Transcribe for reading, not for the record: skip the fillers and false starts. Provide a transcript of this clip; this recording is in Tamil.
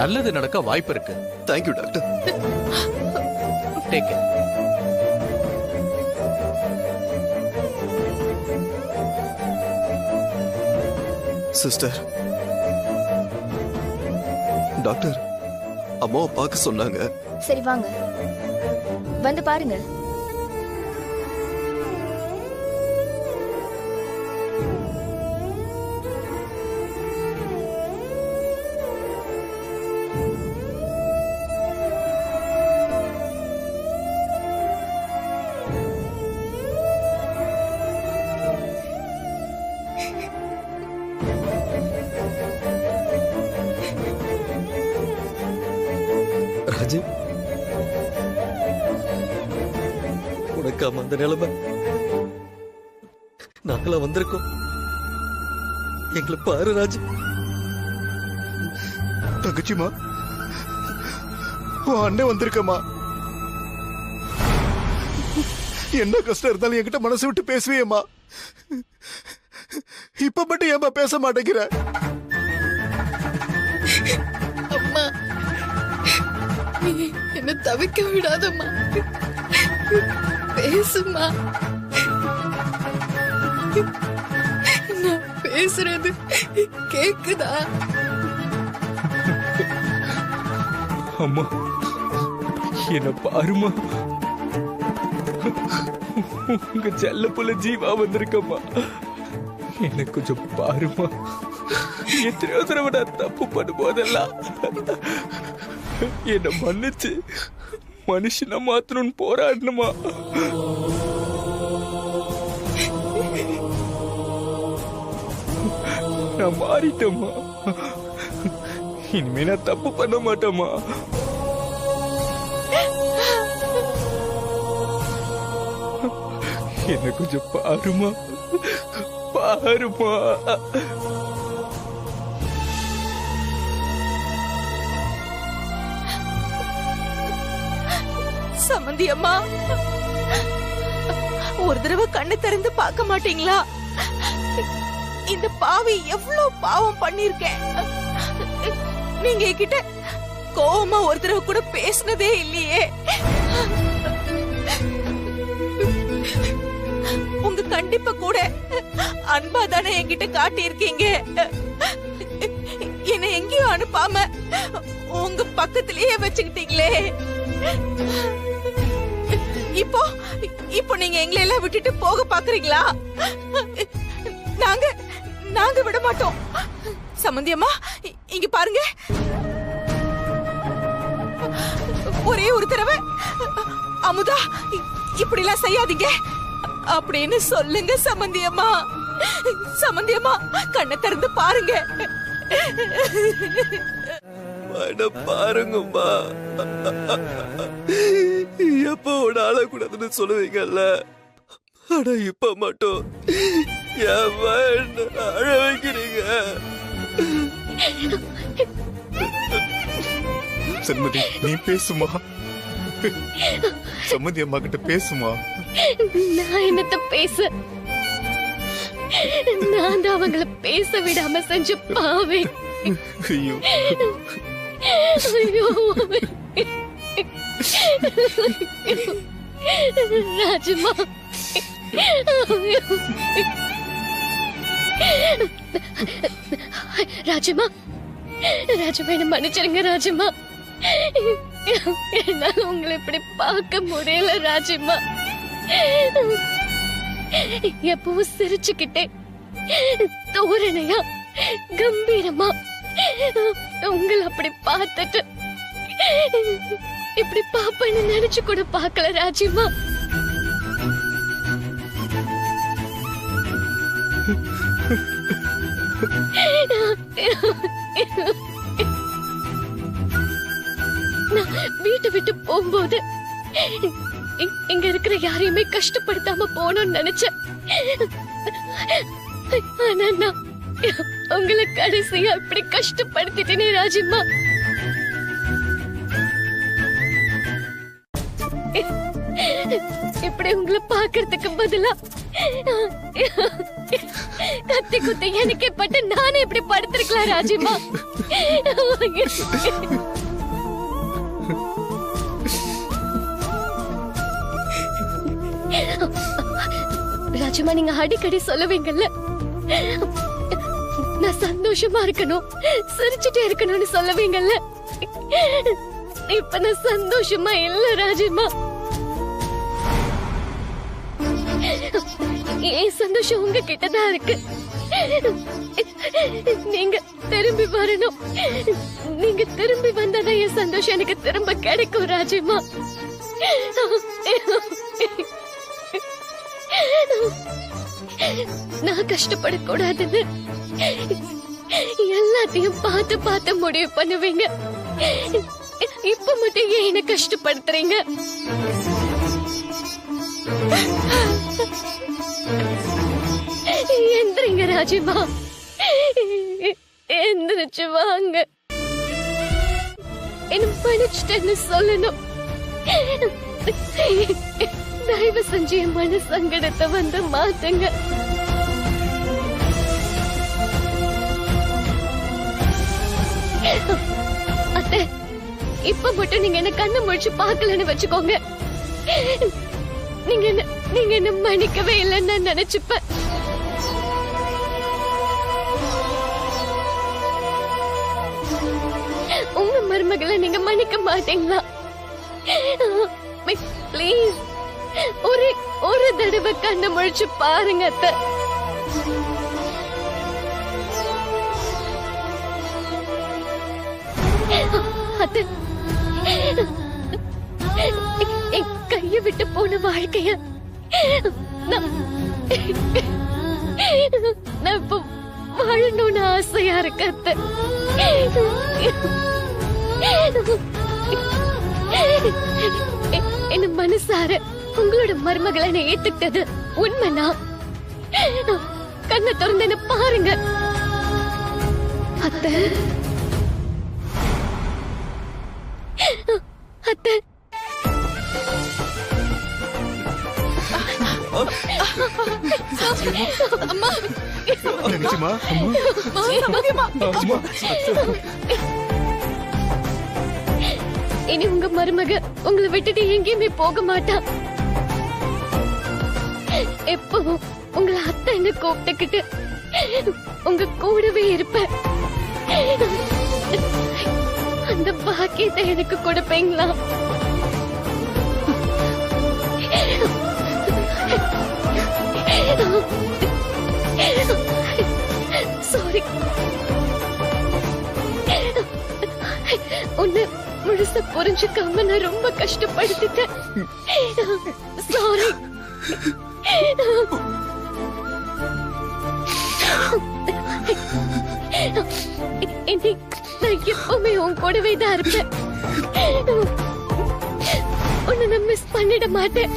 நல்லது நடக்க வாய்ப்பு இருக்கு. Thank you doctor. Take care. Sister, doctor அம்மாவை பார்க்க சொன்னாங்க. சரி வாங்க, வந்து பாருங்க. ராஜு, உனக்காம அந்த நிலைமை நாங்களா வந்திருக்கோம். எங்களை பாரு ராஜு. தங்கச்சிமா, உன் அண்ணன் வந்திருக்கமா. என்ன கஷ்டம் இருந்தாலும் என்கிட்ட மனசு விட்டு பேசுவியம்மா. இப்ப மட்டும் ஏமா பேச மாட்டேங்கிற? அம்மா, என்ன தவிக்க விடாதம்மா, பேசுமா. நான் பேசுறது கேக்குதா? அம்மா, என்ன பாருமா, உங்க செல்ல புள்ள ஜீவா வந்திருக்கம்மா. என்ன கொஞ்சம் பாருமா. எத்தனையோ தடவை நான் தப்பு பண்ணும் போதெல்லாம் என்ன மன்னிச்சு மனுஷனை மாத்தணும்னு போராடணுமா. நான் மாறிட்டேம்மா. இனிமே நான் தப்பு பண்ண மாட்டேம்மா. என்ன கொஞ்சம் பாருமா, பாருமா. சமந்தி அம்மா, ஒரு தடவை கண்ணு திறந்து பார்க்க மாட்டீங்களா? இந்த பாவி எவ்வளவு பாவம் பண்ணிருக்கேன். நீங்க என்கிட்ட கோவமா ஒரு தடவை கூட பேசினதே இல்லையே. உங்க கண்டிப்பா கூட அன்பா தானே என்கிட்ட காட்டி இருக்கீங்க. என்ன எங்கேயும் அனுப்பாம உங்க பக்கத்திலேயே வச்சுக்கிட்டீங்களே. இப்போ இப்போ நீங்க எங்களை எல்லாம் விட்டுட்டு போக பாக்குறீங்களா? நாங்க நாங்க விட மாட்டோம். சமந்தி அம்மா, இங்க பாருங்க. ஒரே ஒரு தடவை அமுதா இப்படி எல்லாம் செய்யாதீங்க அப்படின்னு சொல்லுங்க சமந்தி அம்மா. சமந்தி அம்மா, கண்ணை திறந்து பாருங்க. பாருங்கம்மா, எப்ப உன ஆளக்கூடாதுன்னு சொல்லுவீங்கல்ல, ஆனா இப்ப மட்டும் அழ வைக்கிறீங்க. சண்மதி, நீ பேசுமா. சம்மதி அம்மா கிட்ட பேசுமா. நான் என்னத்த பேச? நான் தான் அவங்கள பேச விடாம செஞ்ச பாவே. ஐயோ ஐயோ, ராஜம்மா, ராஜம்மா, ராஜம்மா, என்ன மன்னிச்சிருங்க ராஜம்மா. என்னால உங்களை இப்படி பார்க்க முடியல ராஜம்மா. எப்பவும் சிரிச்சுக்கிட்டே தோரணையா கம்பீரமா உங்களை அப்படி பார்த்துட்டு இப்படி பாப்பன்னு நினைச்சு கூட பார்க்கல ராஜம்மா. நான் வீட்டை விட்டு போகும்போது இங்க இருக்கிற யாரையுமே கஷ்டப்படுத்தாம போகணும்னு நினைச்சேன். ஆனா நான் உங்களை கடைசியா இப்படி கஷ்டப்படுத்திட்டேனே ராஜம்மா. இப்படி உங்களை பாக்குறதுக்கு பதிலா கத்தி குத்தி எனக்கே பட்டு நானே இப்படி படுத்திருக்கலாம் ராஜிமா. ராஜிமா, நீங்க அடிக்கடி சொல்லுவீங்கல்ல, நான் சந்தோஷமா இருக்கணும், சிரிச்சுட்டே இருக்கணும்னு சொல்லுவீங்கல்ல. இப்ப நான் சந்தோஷமா இல்ல ராஜிமா. என் சந்தோஷம் உங்க கிட்டதான் இருக்கு. நீங்க திரும்பி வரணும். நீங்க திரும்பி வந்தாதான் என் சந்தோஷம் எனக்கு திரும்ப கிடைக்கும் ராஜிமா. நான் கஷ்டப்படக்கூடாதுன்னு எல்லாத்தையும் பார்த்து பார்த்து முடிவு பண்ணுவீங்க. இப்ப மட்டும் ஏன் என்ன கஷ்டப்படுத்துறீங்க? எந்திரிங்க ராஜிமா, எந்திரிச்சு வாங்க. என்ன மன்னிச்சிட்டேன்னு சொல்லணும். தயவு செஞ்சு என் மன சங்கடத்தை வந்து மாத்துங்க. அத்தை, இப்ப மட்டும் நீங்க என்ன கண்ணு முழிச்சு பாக்கலன்னு வச்சுக்கோங்க. நீங்க என்ன மன்னிக்கவே இல்லைன்னு நான் நினைச்சுப்பேன். உங்க மருமகளை நீங்க மன்னிக்க மாட்டீங்களா? ப்ளீஸ், ஒரு தடவை கண்ணு முழிச்சு பாருங்க அத்தை. அத்தை, என் கைய விட்டு போன வாழ்க்கைய நான் இப்ப வாழணும்னு ஆசையா இருக்கு அத்தை. என்ன மனசார உங்களோட மருமகளை நான் ஏத்துக்கிட்டது உண்மைனா கண்ணை திறந்து என்ன பாருங்க அத்தை. அத்தை, நிச்சயமா இனி உங்க மருமக உங்களை விட்டுட்டு எங்கேயுமே போக மாட்டா. எப்பவும் உங்களை அத்தைன்னு கூப்பிட்டுக்கிட்டு உங்க கூடவே இருப்பேன். அந்த பாக்கியத்தை எனக்கு கொடுப்பீங்களா? சாரி, உன்னை முழுசா புரிஞ்சுக்காம நான் ரொம்ப கஷ்டப்படுத்திட்டேன். சாரி. இனி நான் எப்பவுமே உன் கூடவே தான் இருப்பேன். உன்னை நான் மிஸ் பண்ணிட மாட்டேன்.